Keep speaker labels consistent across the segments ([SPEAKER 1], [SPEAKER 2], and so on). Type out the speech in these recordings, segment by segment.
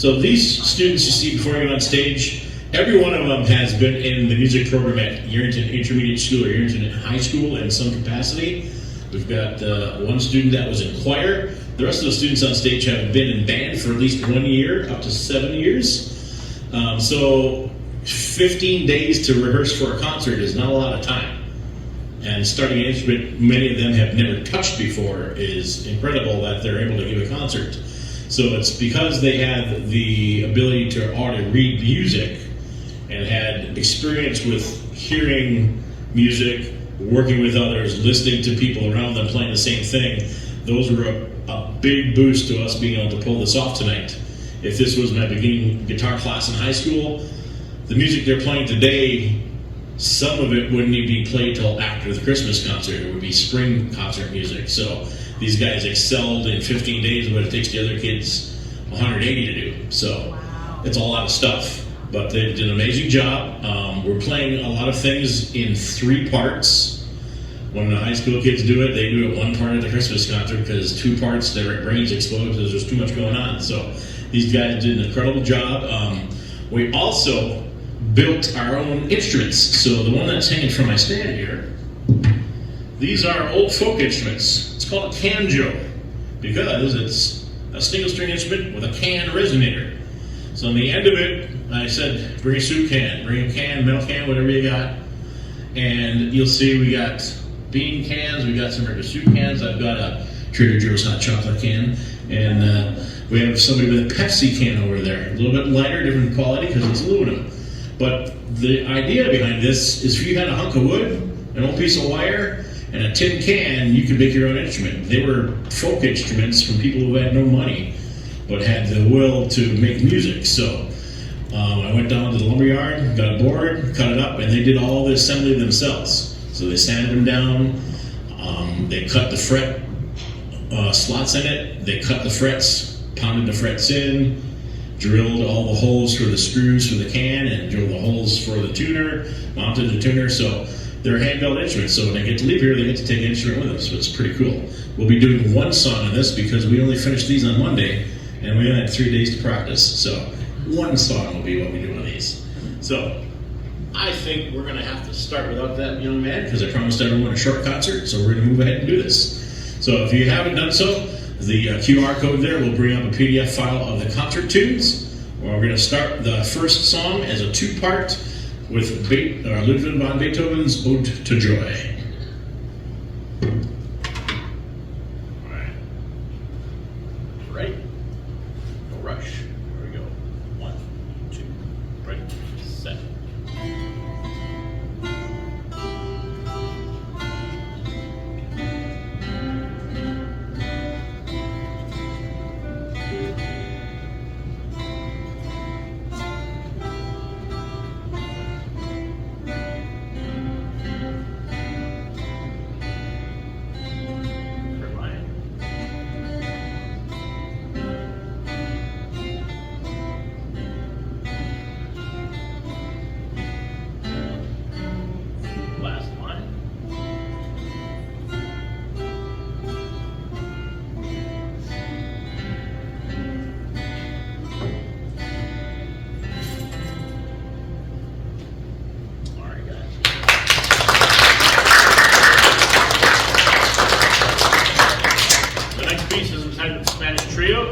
[SPEAKER 1] So these students you see before you go on stage, every one of them has been in the music program at Yerington Intermediate School or Yerington High School in some capacity. We've got one student that was in choir. The rest of the students on stage have been in band for at least 1 year, up to 7 years. So 15 days to rehearse for a concert is not a lot of time. And starting an instrument many of them have never touched before is incredible that they're able to give a concert. So it's because they had the ability to already read music and had experience with hearing music, working with others, listening to people around them playing the same thing. Those were a big boost to us being able to pull this off tonight. If this was my beginning guitar class in high school, the music they're playing today, some of it wouldn't even be played till after the Christmas concert. It would be spring concert music. So these guys excelled in 15 days what it takes the other kids 180 to do. So it's a lot of stuff. But they did an amazing job. We're playing a lot of things in 3 parts. When the high school kids do it, they do it 1 part at the Christmas concert because 2 parts, their brains explode because there's too much going on. So these guys did an incredible job. We also built our own instruments. So the one that's hanging from my stand here, these are old folk instruments. It's called a canjo because it's a single string instrument with a can resonator. So on the end of it, I said, bring a soup can, bring a can, metal can, whatever you got. And you'll see we got bean cans, we got some regular soup cans. I've got a Trader Joe's hot chocolate can. And we have somebody with a Pepsi can over there. A little bit lighter, different quality because it's aluminum. But the idea behind this is if you had a hunk of wood, an old piece of wire, and a tin can, you could make your own instrument. They were folk instruments from people who had no money, but had the will to make music. So I went down to the lumberyard, got a board, cut it up, and they did all the assembly themselves. So they sanded them down, they cut the fret slots in it, they cut the frets, pounded the frets in, drilled all the holes for the screws for the can, and drilled the holes for the tuner, mounted the tuner. So they're hand-built instruments. So when they get to leave here, they get to take an instrument with them. So it's pretty cool. We'll be doing 1 song on this because we only finished these on Monday, and we only had 3 days to practice. So 1 song will be what we do on these. So I think we're going to have to start without that young man because I promised everyone a short concert. So we're going to move ahead and do this. So if you haven't done so, the QR code there will bring up a PDF file of the concert tunes. We're going to start the first song as a 2-part with Ludwig van Beethoven's Ode to Joy. All right. Ready? No rush. Here we go. 1, 2, ready, set.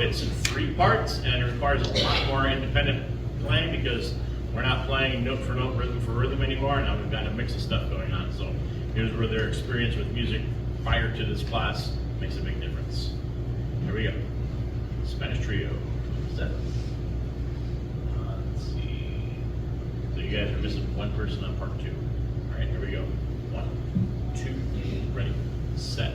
[SPEAKER 1] It's in 3 parts, and it requires a lot more independent playing because we're not playing note for note, rhythm for rhythm anymore. Now we've got a mix of stuff going on. So here's where their experience with music prior to this class makes a big difference. Here we go. Spanish Trio. Set. Let's see. So you guys are missing 1 person on part 2. All right, here we go. 1, 2, ready, set.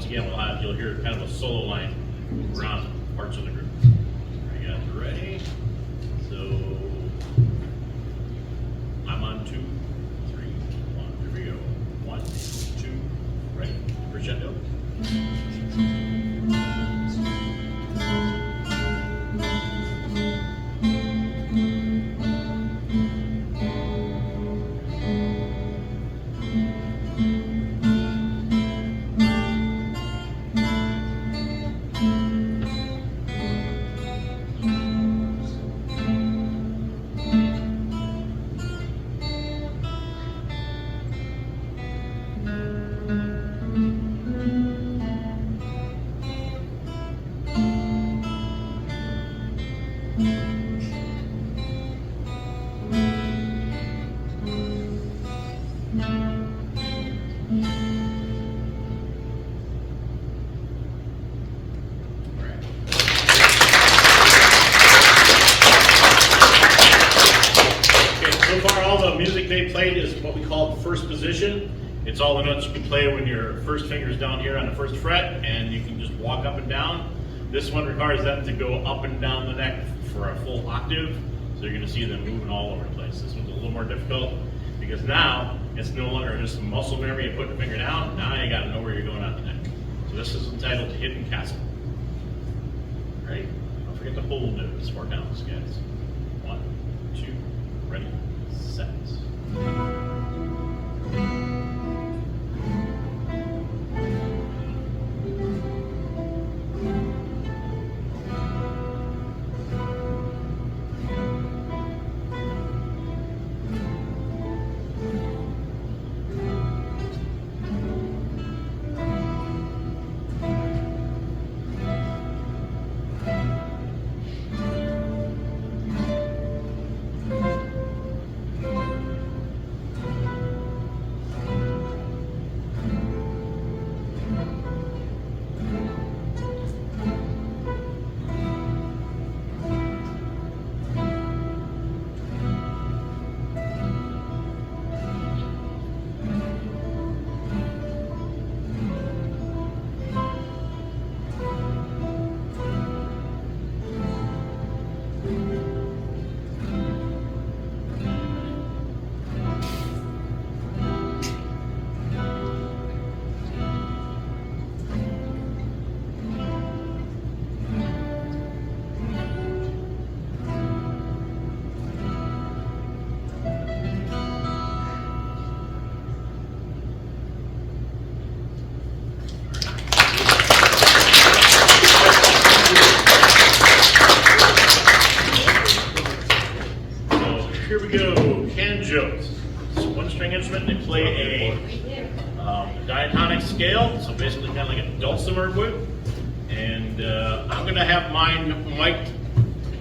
[SPEAKER 2] once again, you'll hear kind of a solo line move around parts of the group. All right, you guys ready? So I'm on 2, 3, 1. Here we go. 1, 2, ready? Crescendo. They played is what we call the first position. It's all the notes you can play when your first finger's down here on the first fret, and you can just walk up and down. This one requires them to go up and down the neck for a full octave, so you're going to see them moving all over the place. This one's a little more difficult because now it's no longer just muscle memory of putting the finger down. Now you got to know where you're going on the neck. So this is entitled Hidden Castle. Ready? Don't forget to hold notes. 4 counts, guys. 1, 2, ready, set. Here we go, canjos. It's a 1-string instrument. They play a diatonic scale, so basically kind of like a dulcimer would. And I'm going to have mine mic'd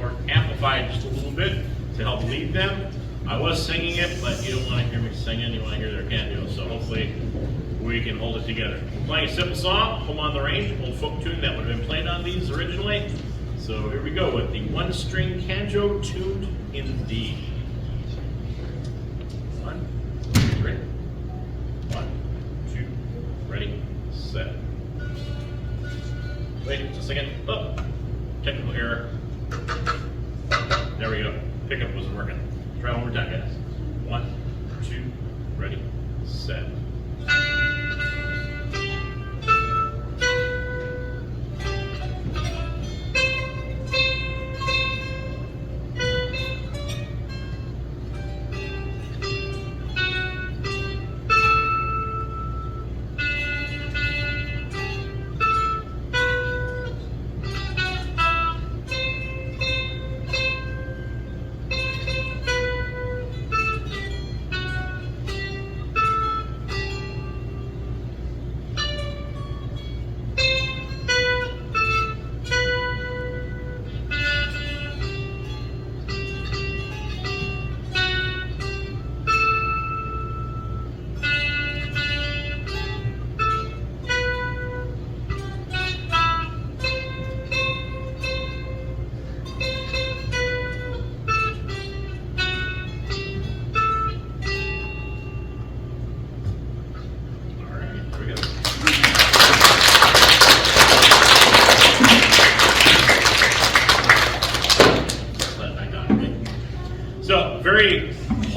[SPEAKER 2] or amplified just a little bit to help lead them. I was singing it, but you don't want to hear me singing. You want to hear their canjos. So hopefully we can hold it together. We're playing a simple song, Home on the Range, old folk tune that would have been played on these originally. So here we go with the 1-string canjo tuned in D. 1, 3, 1, 2, ready, set. Wait just a second. Oh, technical error. There we go. Pickup wasn't working. Try one more time, guys. 1, 2, ready, set.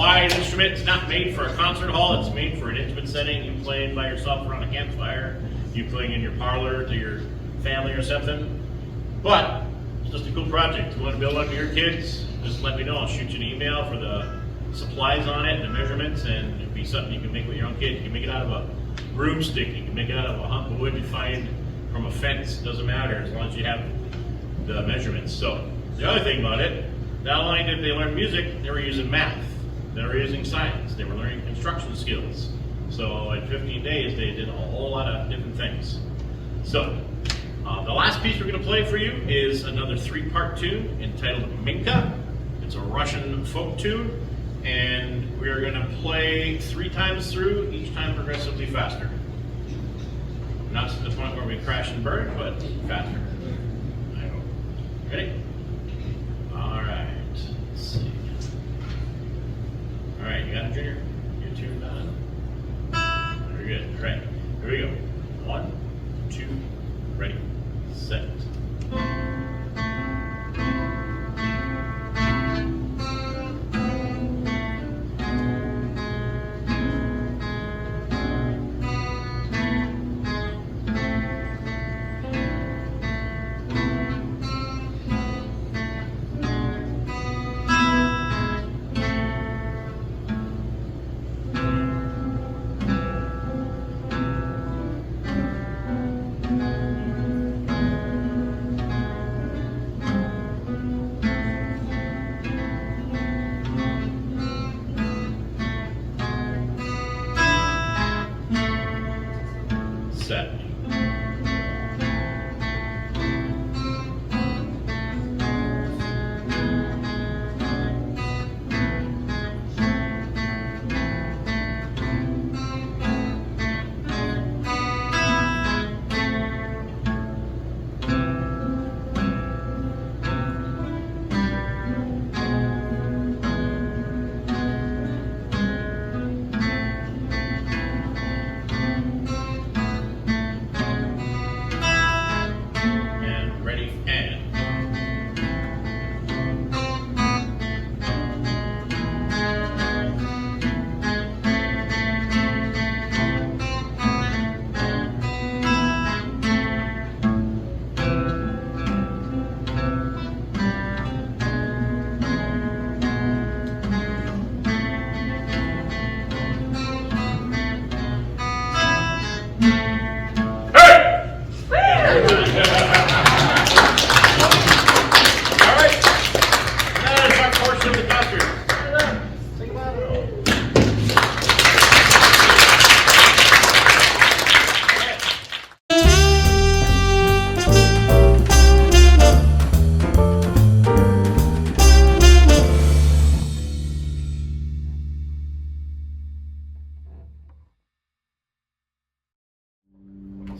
[SPEAKER 2] buy an instrument. It's not made for a concert hall. It's made for an intimate setting. You playing by yourself around a campfire. You playing in your parlor to your family or something. But it's just a cool project. If you want to build one for your kids, just let me know. I'll shoot you an email for the supplies on it, the measurements, and it'd be something you can make with your own kid. You can make it out of a broomstick. You can make it out of a hunk of wood you find from a fence. Doesn't matter as long as you have the measurements. So the other thing about it, not only did they learn music, they were using math. They were using science. They were learning construction skills. So in 15 days, they did a whole lot of different things. So the last piece we're going to play for you is another 3-part tune entitled Minka. It's a Russian folk tune, and we're going to play 3 times through, each time progressively faster. Not to the point where we crash and burn, but faster. I hope. Ready? All right. Let's see. All right, you got it, Junior? You're tuned on. Very good. All right, here we go. 1, 2, ready, set. Set.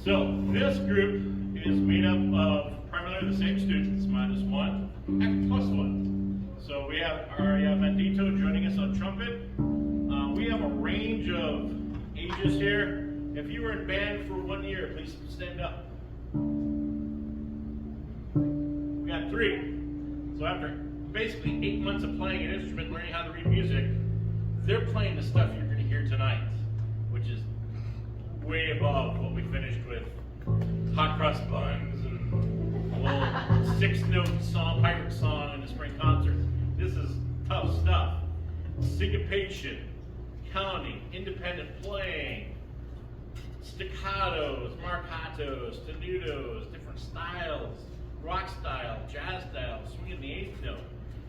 [SPEAKER 2] So this group is made up of primarily the same students, -1, and +1. So we have Aria Mendito joining us on trumpet. We have a range of ages here. If you were in band for 1 year, please stand up. We got 3. So after basically 8 months of playing an instrument, learning how to read music, they're playing the stuff you're going to hear tonight, which is way above what we finished with hot cross buns and a little 6-note song, pirate song in the spring concert. This is tough stuff. Syncopation, counting, independent playing, staccatos, marcatos, tenutos, different styles, rock style, jazz style, swinging the 8th note.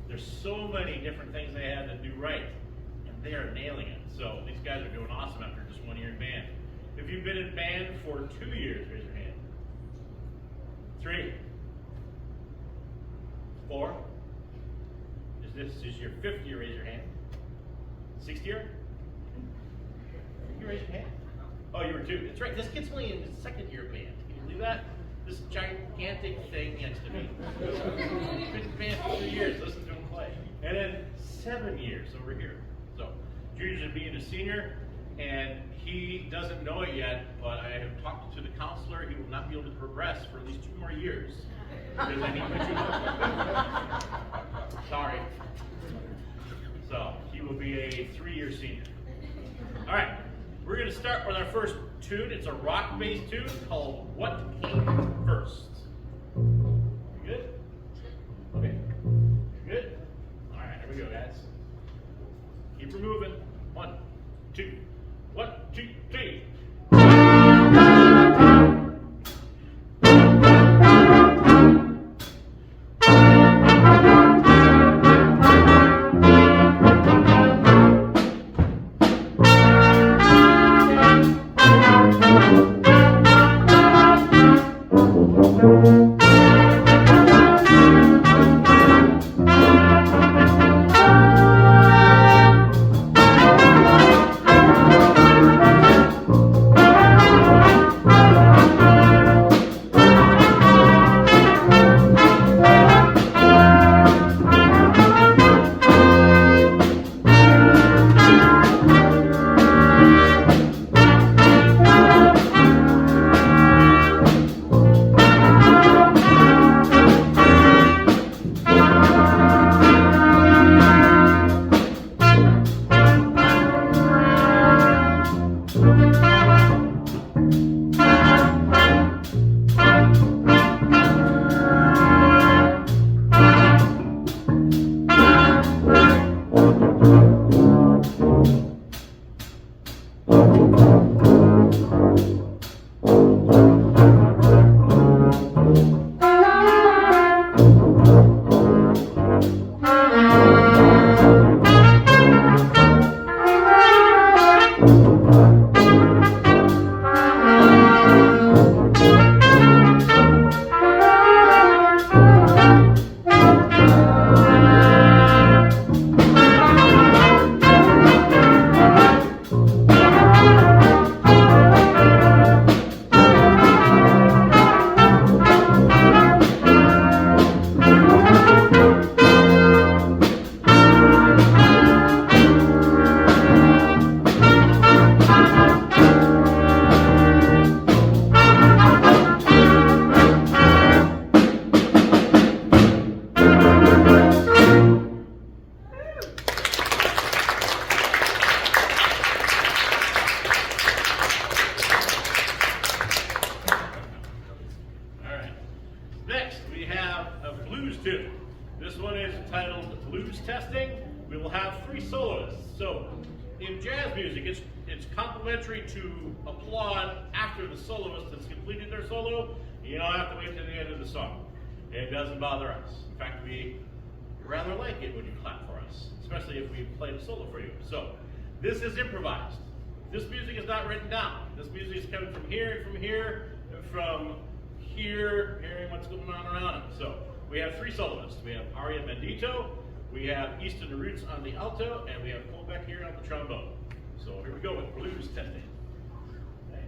[SPEAKER 2] There's so many different things they had to do right, and they are nailing it. So these guys are doing awesome after just 1 year in band. If you've been in band for 2 years, raise your hand. 3. 4. If this is your 5th year, raise your hand. 6th year? You raise your hand? Oh, you were 2. That's right. This kid's only in his 2nd year of band. Can you believe that? This gigantic thing next to me. He's been in band for 2 years. Listen to him play. And then 7 years over here. So, Junior's going to be a senior. And he doesn't know it yet, but I have talked to the counselor. He will not be able to progress for at least 2 more years. Because I need my tutor. Sorry. So he will be a 3-year senior. All right, we're going to start with our first tune. It's a rock-based tune called What Came First. You good? Okay. Good? All right, here we go, guys. Keep her moving. 1, 2, 1, 2, 3. This one is entitled Blues Testing. We will have 3 soloists. So in jazz music, it's complimentary to applaud after the soloist has completed their solo. You don't have to wait till the end of the song. It doesn't bother us. In fact, we rather like it when you clap for us, especially if we played a solo for you. So this is improvised. This music is not written down. This music is coming from here, hearing what's going on around it. So we have 3 soloists. We have Aria Mendito, we have Easton Roots on the alto, and we have Colbeck here on the trombone. So here we go with blues testing. Okay.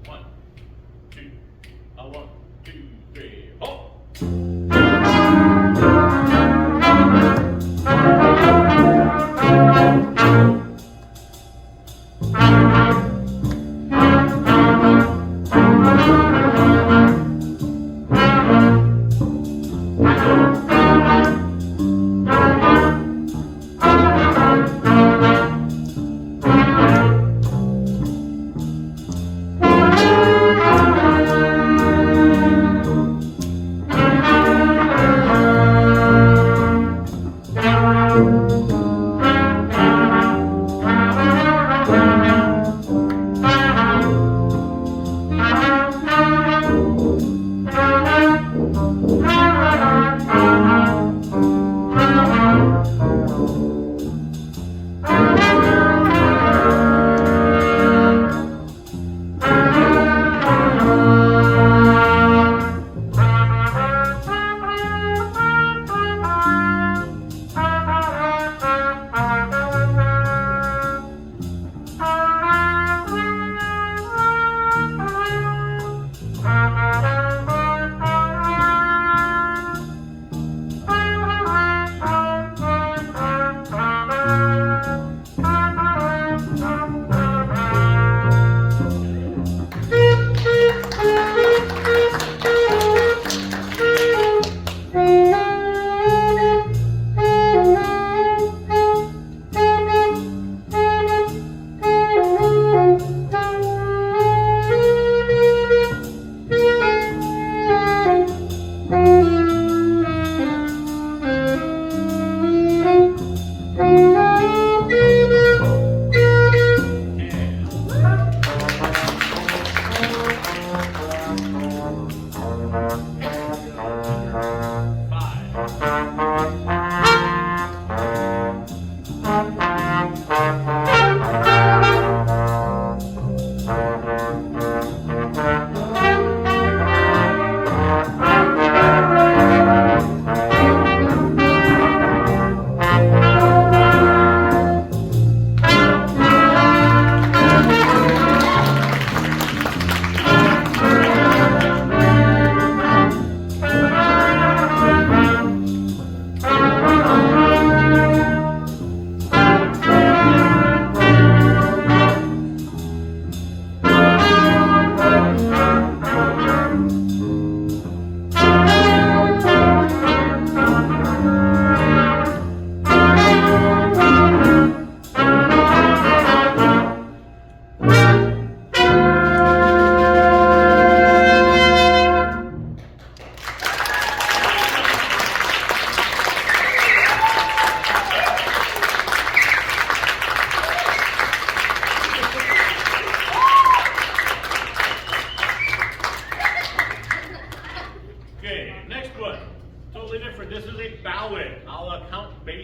[SPEAKER 2] 1, 2, 1, 2, 3, ho!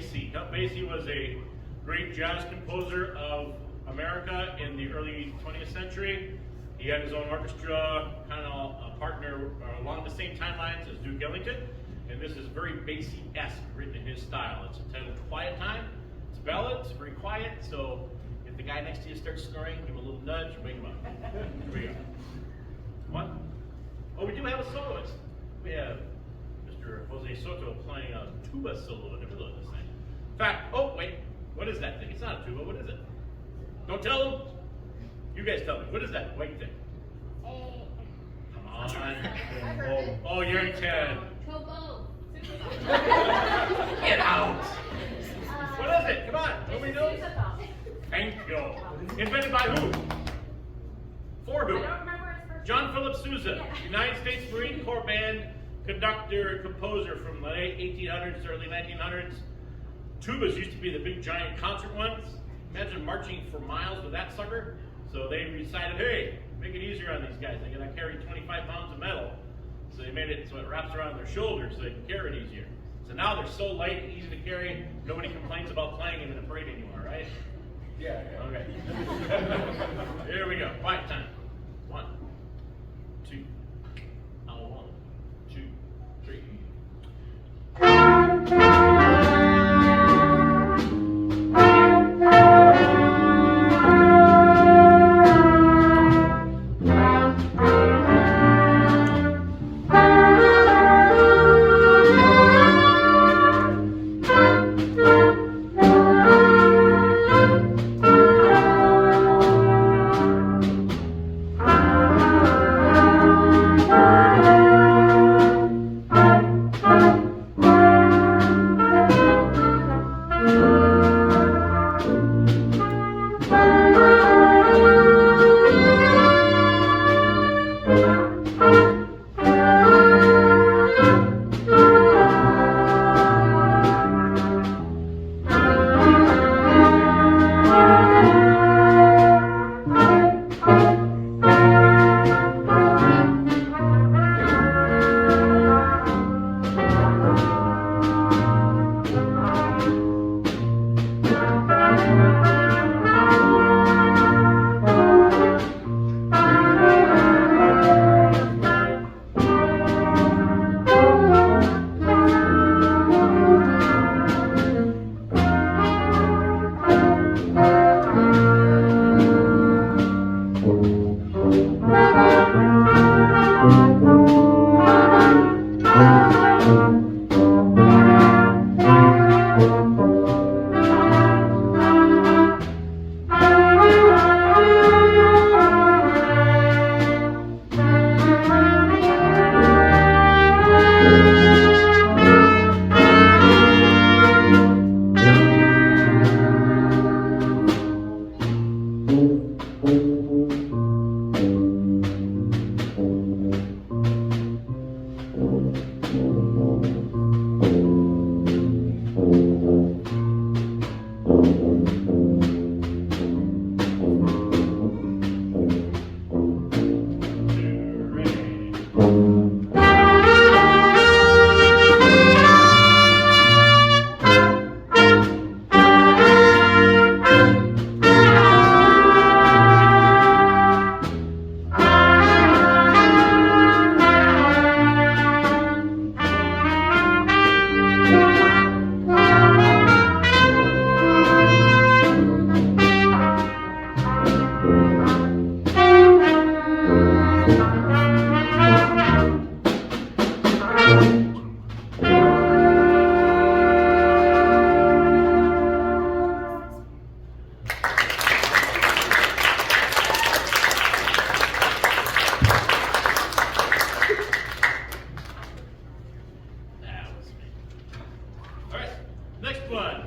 [SPEAKER 2] Basie. Count Basie was a great jazz composer of America in the early 20th century. He had his own orchestra, kind of a partner along the same timelines as Duke Ellington. And this is very Basie-esque, written in his style. It's entitled Quiet Time. It's a ballad, it's very quiet, so if the guy next to you starts snoring, give him a little nudge, wake him up. Here we go. What? Oh, we do have a soloist. We have Mr. Jose Soto playing a tuba solo in the middle of this thing. In fact, oh wait, what is that thing? It's not a tuba, what is it? Don't tell them. You guys tell me. What is that? What do you think? Come on. Oh, Yerington.
[SPEAKER 3] Trombone.
[SPEAKER 2] Get out. What is it? Come on. Nobody knows? Thank you. Invented by who? For who?
[SPEAKER 3] I don't remember his first
[SPEAKER 2] John Philip Sousa, United States Marine Corps band conductor and composer from the late 1800s, early 1900s. Tubas used to be the big giant concert ones. Imagine marching for miles with that sucker. So they decided, hey, make it easier on these guys. They gotta carry 25 pounds of metal. So they made it so it wraps around their shoulders so they can carry it easier. So now they're so light and easy to carry, nobody complains about playing them in a parade anymore, right?
[SPEAKER 4] Yeah.
[SPEAKER 2] Okay. Here we go. Quiet time. 1, 2. Oh, 1, 2, 3.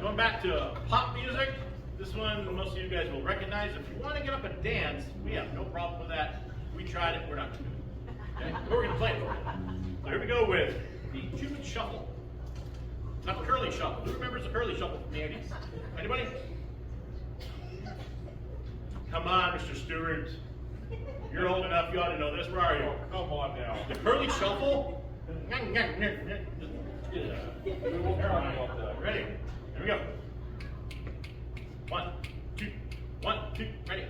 [SPEAKER 2] Going back to pop music. This one, most of you guys will recognize. If you want to get up and dance, we have no problem with that. We tried it, we're not going to do it. Okay? But we're going to play it for you. So here we go with the Cupid Shuffle. Not the Curly Shuffle. Who remembers the Curly Shuffle from the 80s? Anybody? Come on, Mr. Stewart. You're old enough, you ought to know this. Where are you?
[SPEAKER 4] Come on now.
[SPEAKER 2] The Curly Shuffle?
[SPEAKER 4] We won't talk about that.
[SPEAKER 2] Ready? Here we go. 1, 2, 1, 2, ready.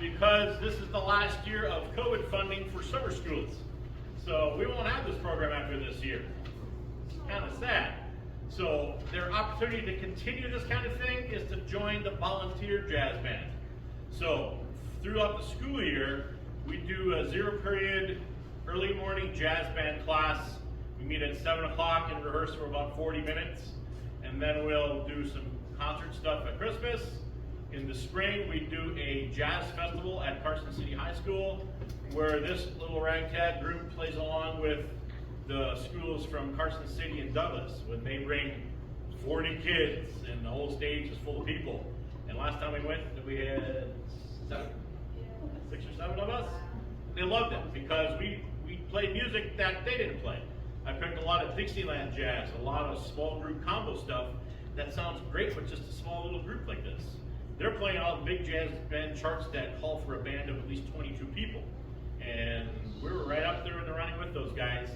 [SPEAKER 2] Because this is the last year of COVID funding for summer schools. So we won't have this program after this year. It's kind of sad. So their opportunity to continue this kind of thing is to join the volunteer jazz band. So throughout the school year, we do a 0 period early morning jazz band class. We meet at 7 o'clock and rehearse for about 40 minutes. And then we'll do some concert stuff at Christmas. In the spring, we do a jazz festival at Carson City High School, where this little ragtag group plays along with the schools from Carson City and Douglas, when they bring 40 kids and the whole stage is full of people. And last time we went, we had 6 or 7 of us. They loved it because we played music that they didn't play. I picked a lot of Dixieland jazz, a lot of small group combo stuff that sounds great with just a small little group like this. They're playing all the big jazz band charts that call for a band of at least 22 people. And we were right up there in the running with those guys.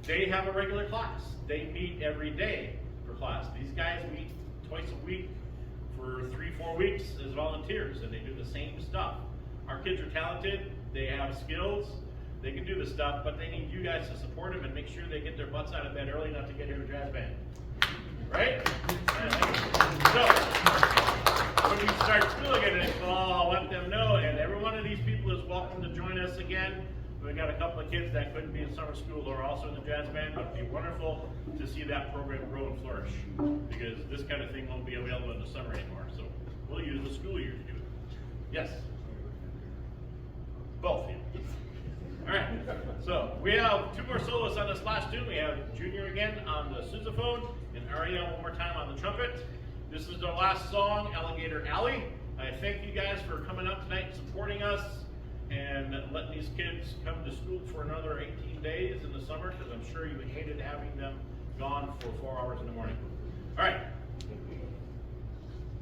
[SPEAKER 2] They have a regular class. They meet every day for class. These guys meet twice a week for 3-4 weeks as volunteers, and they do the same stuff. Our kids are talented, they have skills, they can do this stuff, but they need you guys to support them and make sure they get their butts out of bed early enough to get here to jazz band. Right? So, when we start school again next fall, I'll let them know, and every one of these people is welcome to join us again. We've got a couple of kids that couldn't be in summer school or also in the jazz band, but it'd be wonderful to see that program grow and flourish, because this kind of thing won't be available in the summer anymore, so we'll use the school year to do it. Yes? Both, yeah. All right, so we have 2 more soloists on this last tune. We have Junior again on the sousaphone and Ariel one more time on the trumpet. This is our last song, Alligator Alley. I thank you guys for coming up tonight and supporting us and letting these kids come to school for another 18 days in the summer, because I'm sure you hated having them gone for 4 hours in the morning. All right. Is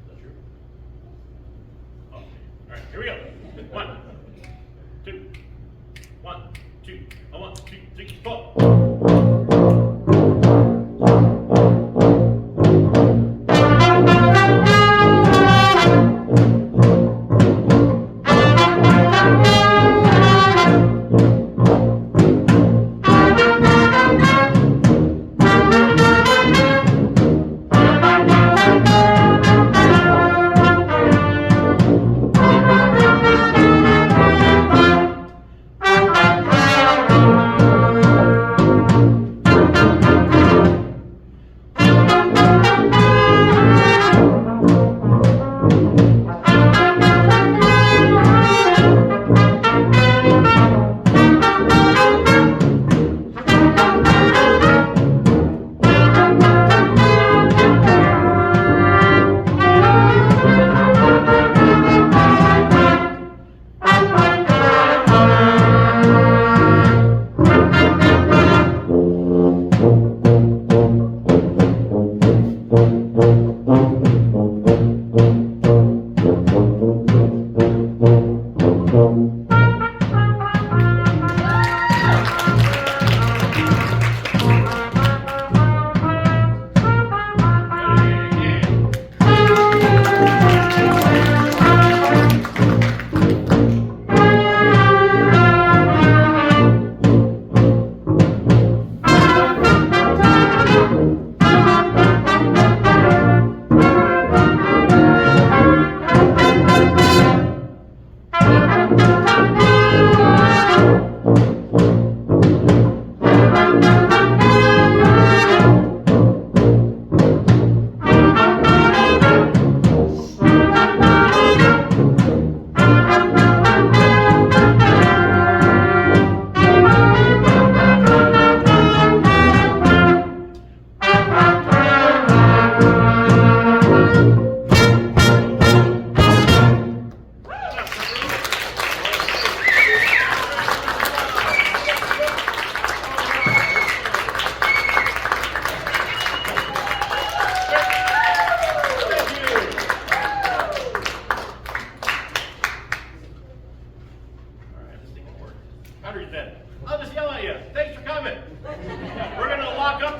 [SPEAKER 2] that true? Oh, all right, here we go. 1, 2, 1, 2, 1, 2, 3, 4.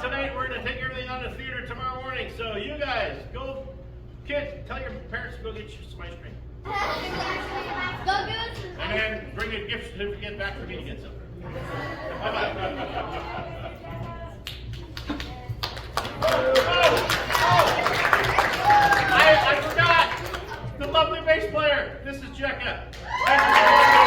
[SPEAKER 2] tonight. We're going to take everything on to the theater tomorrow morning. So you guys, go, kids, tell your parents to go get you some ice cream.
[SPEAKER 3] Go Goose!
[SPEAKER 2] And then bring a gift certificate back for me to get some. Bye-bye. I forgot the lovely bass player. This is Jekka. Thank you.